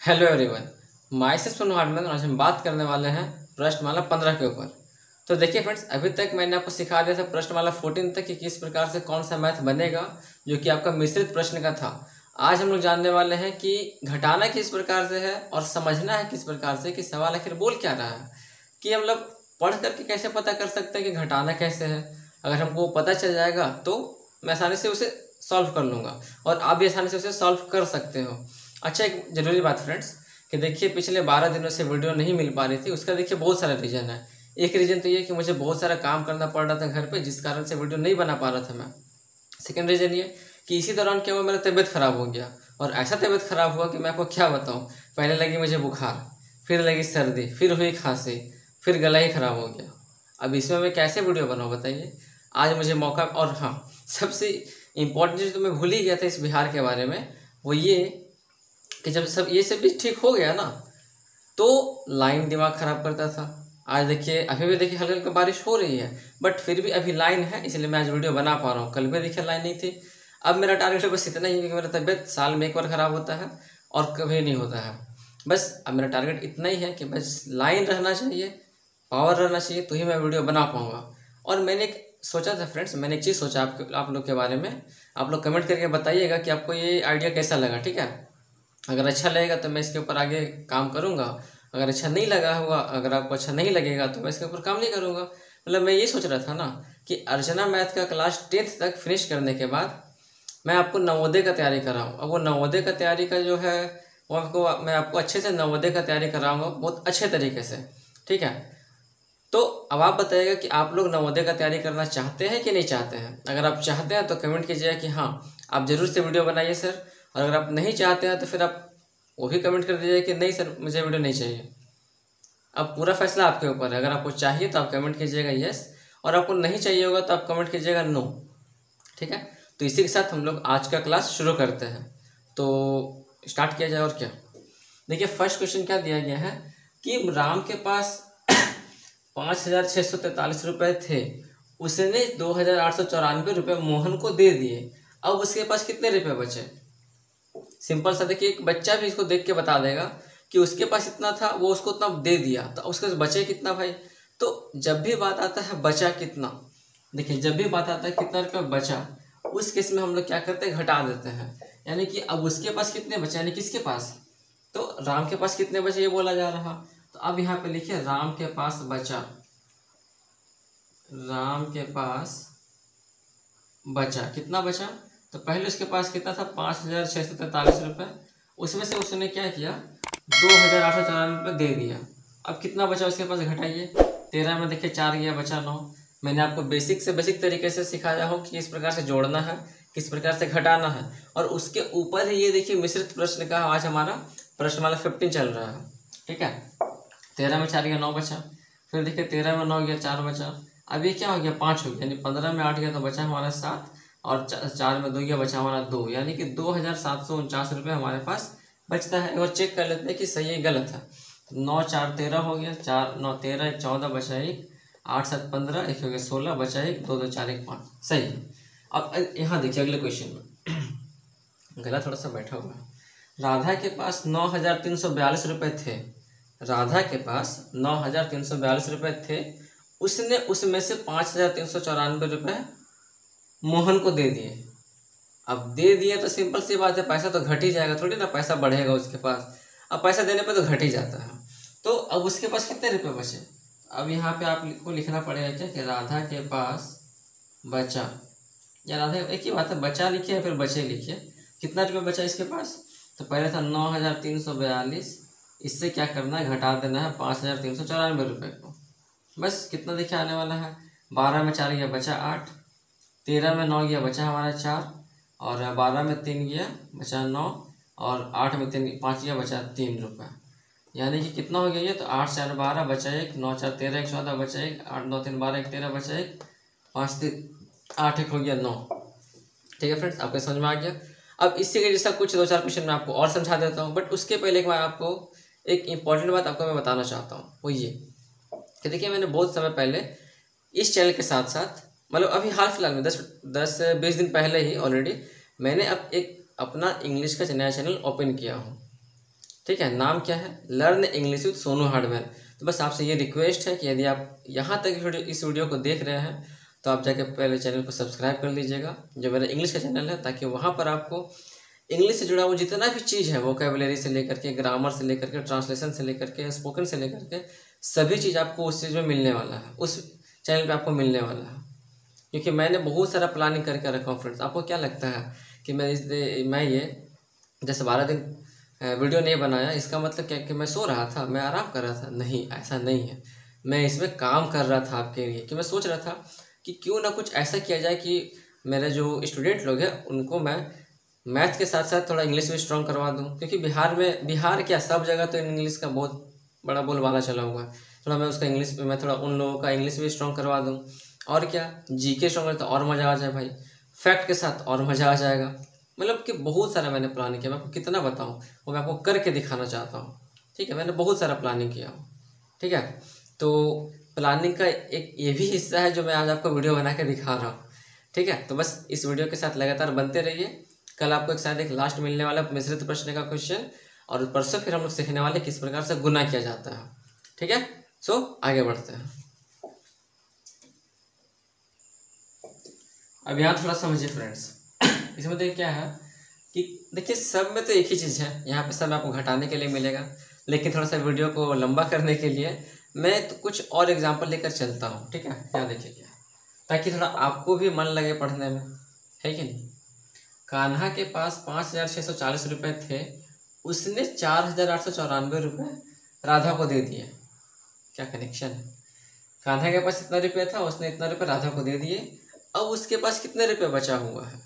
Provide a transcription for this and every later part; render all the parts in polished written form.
Hello everyone, माई से Sonu Hardman. आज हम बात करने वाले हैं प्रश्नमाला 15 के ऊपर। तो देखिए फ्रेंड्स, अभी तक मैंने आपको सिखा दिया था प्रश्नमाला 14 तक कि किस प्रकार से कौन सा मैथ बनेगा, जो कि आपका मिश्रित प्रश्न का था। आज हम लोग जानने वाले हैं कि घटाना किस प्रकार से है और समझना है किस प्रकार से कि सवाल आखिर बोल क्या रहा है, कि हम लोग पढ़ करके कैसे पता कर सकते हैं कि घटाना कैसे है। अगर हमको पता चल जाएगा तो मैं आसानी से उसे सॉल्व कर लूँगा और आप भी आसानी से उसे सॉल्व कर सकते हो। अच्छा, एक ज़रूरी बात फ्रेंड्स कि देखिए, पिछले 12 दिनों से वीडियो नहीं मिल पा रही थी। उसका देखिए बहुत सारा रीज़न है। एक रीज़न तो ये कि मुझे बहुत सारा काम करना पड़ रहा था घर पे, जिस कारण से वीडियो नहीं बना पा रहा था मैं। सेकंड रीज़न ये कि इसी दौरान क्या हुआ, मेरा तबीयत ख़राब हो गया और ऐसा तबीयत ख़राब हुआ कि मैं आपको क्या बताऊँ। पहले लगी मुझे बुखार, फिर लगी सर्दी, फिर हुई खांसी, फिर गला ही ख़राब हो गया। अब इसमें मैं कैसे वीडियो बनाऊँ बताइए। आज मुझे मौका, और हाँ, सबसे इम्पोर्टेंट चीज़ तो मैं भूल ही गया था इस बिहार के बारे में, वो ये कि जब सब ये सब भी ठीक हो गया ना, तो लाइन दिमाग ख़राब करता था। आज देखिए, अभी भी देखिए हल्की हल्की बारिश हो रही है, बट फिर भी अभी लाइन है, इसलिए मैं आज वीडियो बना पा रहा हूँ। कल भी देखिए लाइन नहीं थी। अब मेरा टारगेट बस इतना ही है कि मेरा तबीयत साल में एक बार ख़राब होता है और कभी नहीं होता है। बस अब मेरा टारगेट इतना ही है कि बस लाइन रहना चाहिए, पावर रहना चाहिए, तो ही मैं वीडियो बना पाऊँगा। और मैंने एक सोचा था फ्रेंड्स, मैंने एक चीज़ सोचा आप लोग के बारे में। आप लोग कमेंट करके बताइएगा कि आपको ये आइडिया कैसा लगा, ठीक है। अगर अच्छा लगेगा तो मैं इसके ऊपर आगे काम करूँगा। अगर अच्छा नहीं लगा होगा, अगर आपको अच्छा नहीं लगेगा तो मैं इसके ऊपर काम नहीं करूँगा। मतलब मैं ये सोच रहा था ना कि अर्चना मैथ का क्लास 10th तक फिनिश करने के बाद मैं आपको नवोदय का तैयारी कराऊँ। अब वो नवोदय का तैयारी का जो है, वो मैं आपको अच्छे से नवोदय का तैयारी कराऊँगा, बहुत अच्छे तरीके से, ठीक है। तो अब आप बताइएगा कि आप लोग नवोदय का तैयारी करना चाहते हैं कि नहीं चाहते हैं। अगर आप चाहते हैं तो कमेंट कीजिएगा कि हाँ, आप ज़रूर से वीडियो बनाइए सर। और अगर आप नहीं चाहते हैं तो फिर आप वो भी कमेंट कर दीजिए कि नहीं सर, मुझे वीडियो नहीं चाहिए। अब पूरा फैसला आपके ऊपर है। अगर आपको चाहिए तो आप कमेंट कीजिएगा यस, और आपको नहीं चाहिए होगा तो आप कमेंट कीजिएगा नो, ठीक है। तो इसी के साथ हम लोग आज का क्लास शुरू करते हैं। तो स्टार्ट किया जाए। और क्या, देखिए फर्स्ट क्वेश्चन क्या दिया गया है कि राम के पास 5,643 रुपये थे, उसने 2,894 रुपये मोहन को दे दिए। अब उसके पास कितने रुपए बचे। सिंपल सा, देखिए एक बच्चा भी इसको देख के बता देगा कि उसके पास इतना था, वो उसको उतना दे दिया, तो उसके पास बचे कितना भाई। तो जब भी बात आता है बचा कितना, देखिए जब भी बात आता है कितना रुपया बचा, उस केस में हम लोग क्या करते हैं, घटा देते हैं। यानी कि अब उसके पास कितने बचे, यानी किसके पास, तो राम के पास कितने बचे ये बोला जा रहा। तो अब यहाँ पे लिखिए राम के पास बचा, राम के पास बचा कितना बचा। तो पहले उसके पास कितना था, 5,643 रुपये। उसमें से उसने क्या किया, 2,894 रुपये दे दिया। अब कितना बचा उसके पास, घटाइए। 13 में देखिए 4 गया, बचा 9। मैंने आपको बेसिक से बेसिक तरीके से सिखाया हो कि किस प्रकार से जोड़ना है, किस प्रकार से घटाना है। और उसके ऊपर ही ये देखिए मिश्रित प्रश्न का आज हमारा प्रश्नमाला 15 चल रहा है, ठीक है। 13 में 4 गया, 9 बचा। फिर देखिए 13 में 9 गया, 4 बचा। अब ये क्या हो गया, 5 हो गया। यानी 15 में 8 गया तो बचा हमारा 7, और 4 में 2 गया, बचा हमारा 2। यानी कि 2,749 रुपये हमारे पास बचता है। एक बार चेक कर लेते हैं कि सही है गलत है। 9 4 13 हो गया, 4 9 13, 1 14, बचा 1, 8 7 15, 1 हो गया 16, बचा 1, 2 2 4 1 5, सही है। अब यहाँ देखिए अगले क्वेश्चन में गला थोड़ा सा बैठा हुआ है। राधा के पास 9,342 रुपये थे। राधा के पास 9,342 रुपये थे। उसने उसमें से 5,394 रुपये मोहन को दे दिए। अब दे दिए तो सिंपल सी बात है, पैसा तो घट ही जाएगा, थोड़ी ना पैसा बढ़ेगा उसके पास। अब पैसा देने पे तो घट ही जाता है। तो अब उसके पास कितने रुपए बचे। अब यहाँ पे आपको लिखना पड़ेगा क्या कि राधा के पास बचा, या राधा, एक ही बात है, बचा लिखिए फिर बचे लिखिए। कितना रुपये बचा इसके पास, तो पहले था 9,342, इससे क्या करना है, घटा देना है 5,394 रुपये को। बस कितना देखिए आने वाला है, 12 में 4 गया, बचा 8, 13 में 9 गया, बचा हमारा 4, और 12 में 3 गया, बचा 9, और 8 में 3 5 गया, बचा 3 रुपये। यानी कि कितना हो गया ये, तो 8 4 12, बचा 1, 9 4 13, 1 14, बचा 1, 8 9 3 12, 1 13, बचा 1, 5 3 8, 1 हो गया 9। ठीक है फ्रेंड्स, आपको समझ में आ गया। अब इसी के जैसा कुछ 2-4 क्वेश्चन मैं आपको और समझा देता हूँ, बट उसके पहले एक बार आपको एक इंपॉर्टेंट बात आपको मैं बताना चाहता हूँ, वो ये कि देखिए मैंने बहुत समय पहले इस चैनल के साथ साथ, मतलब अभी हाल फिलहाल में 10-20 दिन पहले ही ऑलरेडी मैंने अब एक अपना इंग्लिश का नया चैनल ओपन किया हूँ। ठीक है, नाम क्या है, learn English with Sonu hardware. तो बस आपसे ये रिक्वेस्ट है कि यदि आप यहाँ तक इस वीडियो को देख रहे हैं तो आप जाके पहले चैनल को सब्सक्राइब कर लीजिएगा, जो मेरा इंग्लिश का चैनल है, ताकि वहाँ पर आपको इंग्लिश से जुड़ा हुआ जितना भी चीज़ है, वोकैबुलरी से लेकर के, ग्रामर से लेकर के, ट्रांसलेशन से लेकर के, स्पोकन से लेकर के, सभी चीज़ आपको उस चीज़ में मिलने वाला है, उस चैनल पे आपको मिलने वाला है। क्योंकि मैंने बहुत सारा प्लानिंग करके रखा हूँ फ्रेंड्स। आपको क्या लगता है कि मैं ये 10-12 दिन वीडियो नहीं बनाया, इसका मतलब क्या कि मैं सो रहा था, मैं आराम कर रहा था? नहीं, ऐसा नहीं है। मैं इसमें काम कर रहा था आपके लिए, कि मैं सोच रहा था कि क्यों ना कुछ ऐसा किया जाए कि मेरे जो स्टूडेंट लोग हैं उनको मैं मैथ के साथ साथ थोड़ा इंग्लिश भी स्ट्रॉन्ग करवा दूँ। क्योंकि बिहार क्या, सब जगह तो इंग्लिश का बहुत बड़ा बोलबाला चला हुआ है। थोड़ा मैं उसका इंग्लिश, मैं थोड़ा उन लोगों का इंग्लिश भी स्ट्रॉन्ग करवा दूँ। और क्या, जीके स्ट्रॉन्ग तो और मज़ा आ जाए भाई, फैक्ट के साथ और मज़ा आ जाएगा। मतलब कि बहुत सारा मैंने प्लानिंग किया, मैं आपको कितना बताऊँ, वो मैं आपको करके दिखाना चाहता हूँ। ठीक है, मैंने बहुत सारा प्लानिंग किया हूँ। ठीक है, तो प्लानिंग का एक ये भी हिस्सा है जो मैं आज आपको वीडियो बना के दिखा रहा हूँ। ठीक है, तो बस इस वीडियो के साथ लगातार बनते रहिए। कल आपको शायद एक लास्ट मिलने वाला मिश्रित प्रश्न का क्वेश्चन, और परसों फिर हम लोग सीखने वाले किस प्रकार से गुना किया जाता है। ठीक है, सो आगे बढ़ते हैं। अब यहाँ थोड़ा समझिए फ्रेंड्स, इसमें देखिए क्या है कि देखिए सब में तो एक ही चीज़ है, यहाँ पे सब आपको घटाने के लिए मिलेगा, लेकिन थोड़ा सा वीडियो को लंबा करने के लिए मैं तो कुछ और एग्जांपल लेकर चलता हूँ। ठीक है, यहाँ देखिए क्या, ताकि थोड़ा आपको भी मन लगे पढ़ने में, है कि नहीं। कान्हा के पास 5,640 रुपये थे, उसने 4,894 रुपये राधा को दे दिए। क्या कनेक्शन है, कान्हा के पास इतना रुपया था, उसने इतना रुपये राधा को दे दिए। अब उसके पास कितने रुपये बचा हुआ है,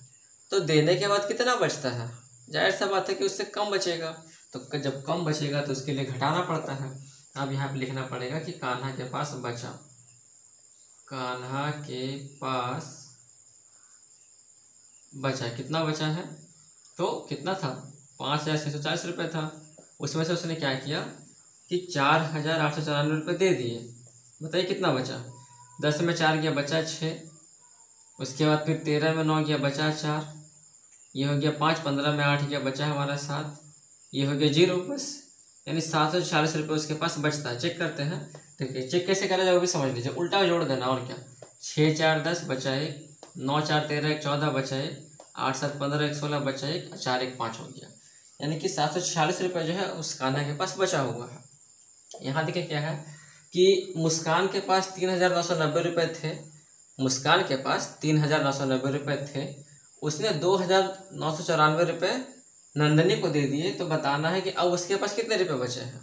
तो देने के बाद कितना बचता है, जाहिर सा बात है कि उससे कम बचेगा। तो जब कम बचेगा तो उसके लिए घटाना पड़ता है। अब यहाँ पे लिखना पड़ेगा कि कान्हा के पास बचा, कान्हा के पास बचा, कितना बचा है, तो कितना था, 5,640 रुपये था। उसमें से उसने क्या किया कि 4,894 रुपये दे दिए। बताइए कितना बचा, 10 में 4 गया बचा 6, उसके बाद फिर 13 में 9 गया बचा 4, ये हो गया 5, 15 में 8 गया बचा हमारा 7, ये हो गया 0 बस, यानी 740 रुपये उसके पास बचता है। चेक करते हैं, देखिए चेक कैसे करा जाए वो भी समझ लीजिए, उल्टा जोड़ देना और क्या। 6 4 10 बचा 1, 9 4 13 1 14 बचा 1, 8 7 15 1 16 बचा 1, 4 1 5 हो गया। यानी कि 746 रुपये जो है उस कान्हा के पास बचा हुआ है। यहाँ देखिए क्या है कि मुस्कान के पास 3,990 रुपये थे, मुस्कान के पास 3,990 रुपये थे, उसने 2,994 रुपये नंदनी को दे दिए। तो बताना है कि अब उसके पास कितने रुपये बचे हैं।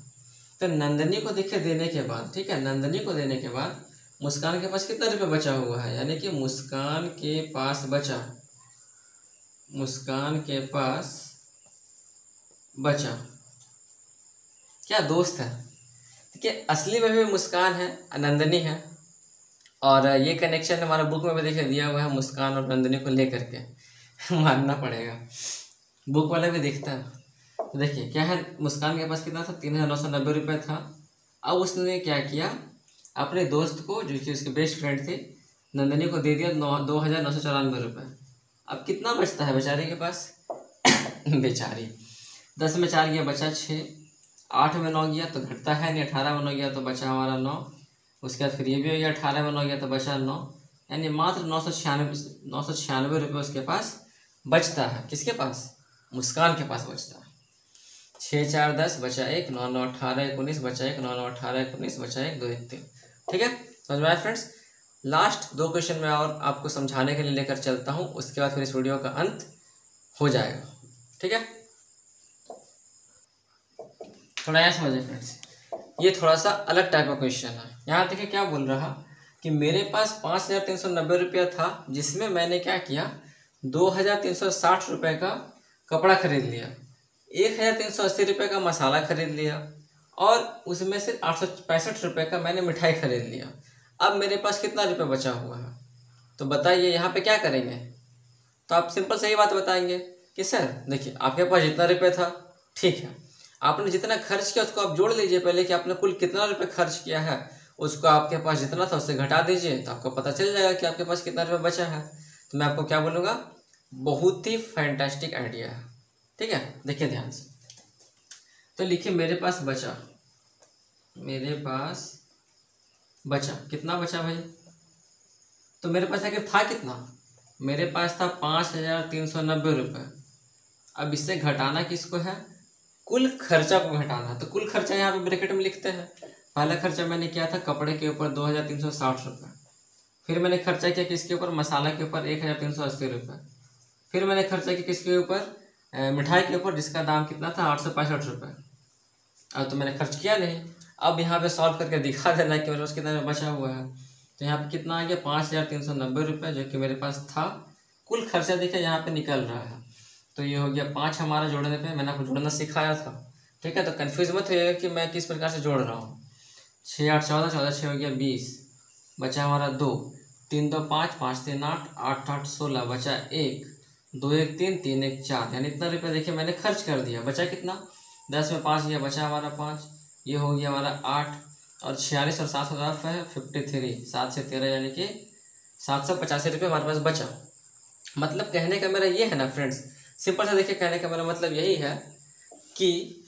तो नंदनी को देखिए देने के बाद, ठीक है, नंदनी को देने के बाद मुस्कान के पास कितना रुपये बचा हुआ है, यानी कि मुस्कान के पास बचा, मुस्कान के पास बचा क्या, दोस्त है। देखिए असली में भी मुस्कान है, नंदनी है, और ये कनेक्शन हमारे बुक में भी देखिए दिया हुआ है, मुस्कान और नंदनी को लेकर के मानना पड़ेगा, बुक वाला भी दिखता है। तो देखिए क्या है, मुस्कान के पास कितना था, 3,990 रुपये था। अब उसने क्या किया, अपने दोस्त को जो कि उसके बेस्ट फ्रेंड थे नंदनी को दे दिया 2,994 रुपये। अब कितना बचता है बेचारी के पास बेचारी, 10 में 4 गया बचा 6, 8 में 9 गया तो घटता है नहीं, 18 में 9 गया तो बचा हमारा 9, उसके बाद फिर ये भी हो गया, 18 में 9 गया तो बचा 9, यानी मात्र 996 रुपये उसके पास बचता है। किसके पास, मुस्कान के पास बचता है। 6 4 10 बचा 1, 9 9 18 19 बचा 1, 9 9 18 19 बचा 1 2 1 3। ठीक है, समझ में आया फ्रेंड्स। लास्ट 2 क्वेश्चन में और आपको समझाने के लिए लेकर चलता हूँ, उसके बाद फिर इस वीडियो का अंत हो जाएगा। ठीक है, थोड़ा यहाँ समझिए फ्रेंड्स, ये थोड़ा सा अलग टाइप का क्वेश्चन है। यहाँ देखिए क्या बोल रहा कि मेरे पास 5,390 रुपया था, जिसमें मैंने क्या किया, 2,360 रुपये का कपड़ा खरीद लिया, 1,380 रुपये का मसाला खरीद लिया, और उसमें से 865 रुपये का मैंने मिठाई खरीद लिया। अब मेरे पास कितना रुपये बचा हुआ है, तो बताइए यहाँ पे क्या करेंगे। तो आप सिंपल सही बात बताएंगे कि सर देखिए आपके पास जितना रुपये था, ठीक है, आपने जितना खर्च किया उसको आप जोड़ लीजिए पहले कि आपने कुल कितना रुपये खर्च किया है, उसको आपके पास जितना था उससे घटा दीजिए, तो आपको पता चल जाएगा कि आपके पास कितना रुपये बचा है। तो मैं आपको क्या बोलूँगा, बहुत ही फैंटास्टिक आइडिया है। ठीक है, देखिए ध्यान से, तो लिखिए मेरे पास बचा, कितना बचा भाई? तो मेरे पास आखिर था कितना? मेरे पास था 5,390 रुपये। अब इससे घटाना किसको है? कुल खर्चा को घटाना। तो कुल खर्चा यहाँ पे ब्रैकेट में लिखते हैं। पहला खर्चा मैंने किया था कपड़े के ऊपर 2,360 रुपये। फिर मैंने खर्चा किया किसके ऊपर? मसाला के ऊपर 1,380 रुपये। फिर मैंने खर्चा किया किसके ऊपर? मिठाई के ऊपर, जिसका दाम कितना था? 865 रुपये। अब तो मैंने खर्च किया नहीं। अब यहाँ पे सॉल्व करके दिखा देना है कि मेरे पास कितना बचा हुआ है। तो यहाँ पे कितना आ गया? 5,390 रुपये, जो कि मेरे पास था। कुल खर्चा देखिए यहाँ पे निकल रहा है। तो ये हो गया 5 हमारा जोड़ने पे। मैंने आपको जोड़ना सिखाया था, ठीक है? तो कन्फ्यूज मत रहिएगा कि मैं किस प्रकार से जोड़ रहा हूँ। 6 8 14, 14 6 हो गया 20, बचा हमारा 2, 3 2 5, 5 3 8, 8 8 16, बचा 1, 2 1 3, 3 1 4। यानी इतना रुपये देखिए मैंने खर्च कर दिया। बचा कितना? 10 में 5 गया, बचा हमारा 5। ये हो गया हमारा 8, और 46 और 7 हज़ार है 53, 7 से 13, यानी कि 785 रुपये हमारे पास बचा। मतलब कहने का मेरा ये है ना फ्रेंड्स, सिंपल सा देखिए, कहने का मेरा मतलब यही है कि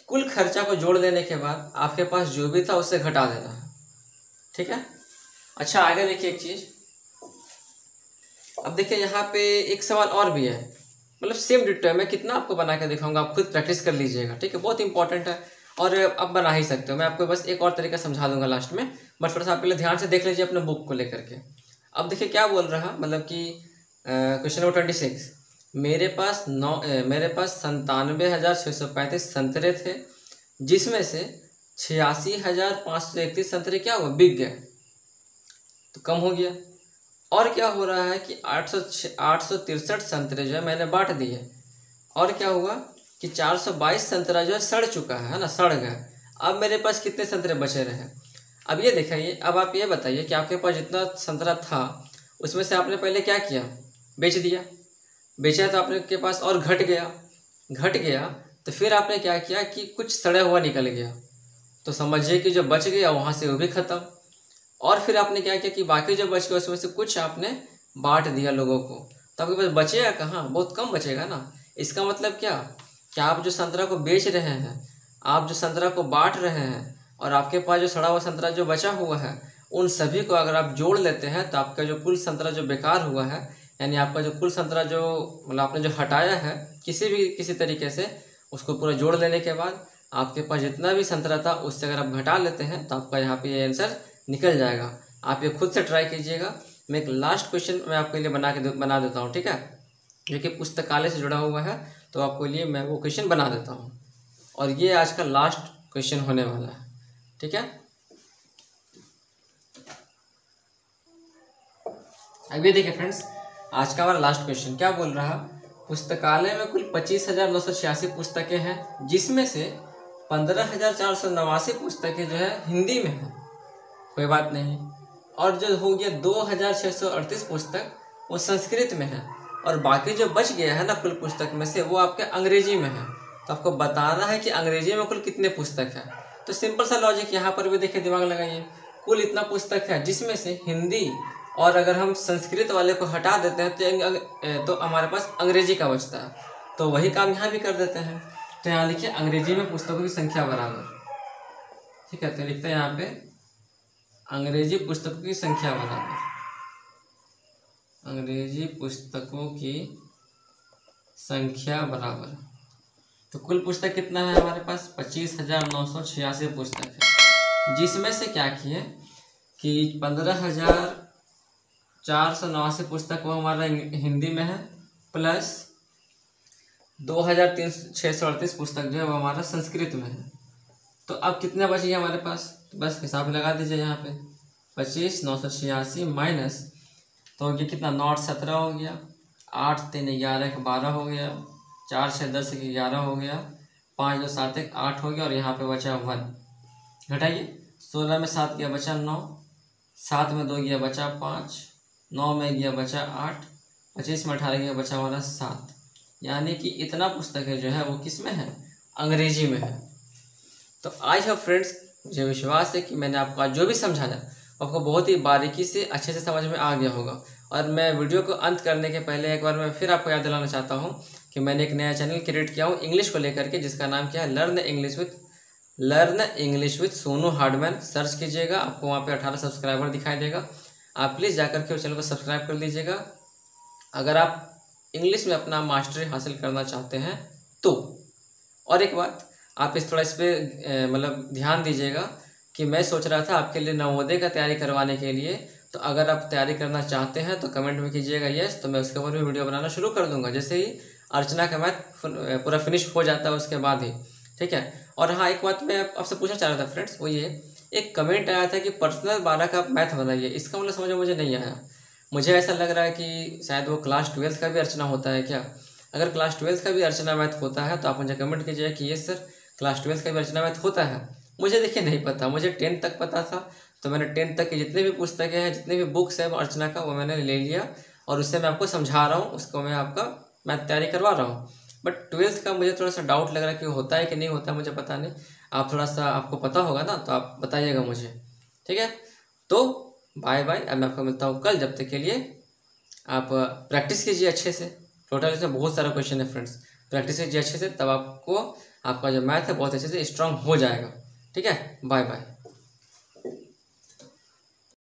कुल खर्चा को जोड़ देने के बाद आपके पास जो भी था उससे घटा देना है, ठीक है? अच्छा, आगे देखिए एक चीज़। अब देखिए यहाँ पे एक सवाल और भी है, मतलब सेम डिटेल है। मैं कितना आपको बना के दिखाऊंगा, आप खुद प्रैक्टिस कर लीजिएगा, ठीक है? बहुत इंपॉर्टेंट है और आप बना ही सकते हो। मैं आपको बस एक और तरीका समझा दूंगा लास्ट में, बट थोड़ा सा आप पहले ध्यान से देख लीजिए अपने बुक को लेकर के। अब देखिए क्या बोल रहा, मतलब कि क्वेश्चन नंबर 26, मेरे पास 97,635 संतरे थे, जिसमें से 86,531 संतरे क्या हुआ? बिक गए, तो कम हो गया। और क्या हो रहा है कि 863 संतरे जो है मैंने बांट दिए, और क्या हुआ कि 422 संतरा जो है सड़ चुका है ना, सड़ गए। अब मेरे पास कितने संतरे बचे रहे? अब ये दिखाइए। अब आप ये बताइए कि आपके पास जितना संतरा था उसमें से आपने पहले क्या किया? बेच दिया। बेचा तो आपने के पास और घट गया, तो फिर आपने क्या किया कि कुछ सड़ा हुआ निकल गया, तो समझिए कि जो बच गया वहाँ से वो भी खत्म। और फिर आपने क्या किया कि बाकी जो बच गया उसमें से कुछ आपने बांट दिया लोगों को, तो आपके पास बचेगा कहाँ? बहुत कम बचेगा ना। इसका मतलब क्या कि आप जो संतरा को बेच रहे हैं, आप जो संतरा को बांट रहे हैं, और आपके पास जो सड़ा हुआ संतरा जो बचा हुआ है, उन सभी को अगर आप जोड़ लेते हैं तो आपका जो कुल संतरा जो बेकार हुआ है, यानी आपका जो कुल संतरा जो मतलब आपने जो हटाया है किसी तरीके से, उसको पूरा जोड़ लेने के बाद आपके पास जितना भी संतरा था उससे अगर आप घटा लेते हैं तो आपका यहाँ पे ये आंसर निकल जाएगा। आप ये खुद से ट्राई कीजिएगा। मैं एक लास्ट क्वेश्चन मैं आपके लिए बना देता हूँ, ठीक है? जो कि पुस्तकालय से जुड़ा हुआ है, तो आपके लिए मैं वो क्वेश्चन बना देता हूँ, और ये आज का लास्ट क्वेश्चन होने वाला है, ठीक है? अब ये देखिए फ्रेंड्स, आज का हमारा लास्ट क्वेश्चन क्या बोल रहा? पुस्तकालय में कुल 25,986 पुस्तकें हैं, जिसमें से 15,489 पुस्तकें जो है हिंदी में है, कोई बात नहीं, और जो हो गया 2,638 पुस्तक वो संस्कृत में है, और बाकी जो बच गया है ना कुल पुस्तक में से वो आपके अंग्रेजी में है। तो आपको बताना है कि अंग्रेजी में कुल कितने पुस्तक है। तो सिंपल सा लॉजिक यहाँ पर भी देखिए, दिमाग लगाइए। कुल इतना पुस्तक है, जिसमें से हिंदी और अगर हम संस्कृत वाले को हटा देते हैं तो हमारे पास अंग्रेजी का बचता है, तो वही काम यहाँ भी कर देते हैं। तो यहाँ लिखिए अंग्रेजी में पुस्तकों की संख्या बराबर, ठीक है? तो लिखते हैं यहाँ पे अंग्रेजी पुस्तकों की संख्या बराबर, अंग्रेजी पुस्तकों की संख्या बराबर। तो कुल पुस्तक कितना है हमारे पास? 25,986 पुस्तक है, जिसमें से क्या किए कि 15,489 पुस्तक वो हमारा हिंदी में है, प्लस 2,638 पुस्तक जो है वो हमारा संस्कृत में है। तो अब कितना बच गया हमारे पास? तो बस हिसाब लगा दीजिए यहाँ पे, 25,986 माइनस, तो हो गया कितना? 9 8 17 हो गया, 8 3 11 1 12 हो गया, 4 6 10 1 11 हो गया, 5 2 7 1 8 हो गया, और यहाँ पे बचा 1। घटाइए, 16 में 7 गया बचा 9, 7 में 2 गया बचा 5, 9 में गया बचा 8, 25 में 18 गया बचा हमारा 7। यानी कि इतना पुस्तकें जो है वो किस में है? अंग्रेजी में है। तो आज है फ्रेंड्स, मुझे विश्वास है कि मैंने आपको जो भी समझाया आपको बहुत ही बारीकी से अच्छे से समझ में आ गया होगा। और मैं वीडियो को अंत करने के पहले एक बार मैं फिर आपको याद दिलाना चाहता हूँ कि मैंने एक नया चैनल क्रिएट किया हूँ इंग्लिश को लेकर के, जिसका नाम क्या है learn English with Sonu Hardman. Search कीजिएगा, आपको वहाँ पे 18 सब्सक्राइबर दिखाई देगा। आप प्लीज़ जाकर के उस चैनल को सब्सक्राइब कर लीजिएगा अगर आप इंग्लिश में अपना मास्टरी हासिल करना चाहते हैं तो। और एक बात आप इस पर मतलब ध्यान दीजिएगा कि मैं सोच रहा था आपके लिए नवोदय का तैयारी करवाने के लिए, तो अगर आप तैयारी करना चाहते हैं तो कमेंट में कीजिएगा यस, तो मैं उसके ऊपर भी वीडियो बनाना शुरू कर दूंगा जैसे ही अर्चना का मैथ पूरा फिनिश हो जाता है उसके बाद ही, ठीक है। और हाँ, एक बात मैं आपसे पूछना चाह रहा था फ्रेंड्स, वो ये एक कमेंट आया था कि पर्सनल 12 का मैथ बनाइए। इसका मतलब समझ मुझे नहीं आया। मुझे ऐसा लग रहा है कि शायद वो क्लास 12 का भी अर्चना होता है क्या? अगर क्लास 12 का भी अर्चना मैथ होता है तो आप मुझे कमेंट कीजिए कि ये सर क्लास 12 का भी अर्चना मैथ होता है। मुझे देखिए नहीं पता, मुझे 10th तक पता था, तो मैंने 10th तक की जितने भी पुस्तकें हैं, जितने भी बुक्स हैं अर्चना का, वो मैंने ले लिया और उससे मैं आपको समझा रहा हूँ, उसको मैं आपका मैथ तैयारी करवा रहा हूँ। बट 12th का मुझे थोड़ा सा डाउट लग रहा है कि होता है कि नहीं होता, मुझे पता नहीं। आप थोड़ा सा आपको पता होगा ना, तो आप बताइएगा मुझे, ठीक है। तो बाय बाय, अब मैं आपको मिलता हूँ कल। जब तक के लिए आप प्रैक्टिस कीजिए अच्छे से। टोटल इसमें बहुत सारा क्वेश्चन है फ्रेंड्स, प्रैक्टिस कीजिए अच्छे से, तब आपको आपका जो मैथ है बहुत अच्छे से स्ट्रांग हो जाएगा, ठीक है। Bye bye.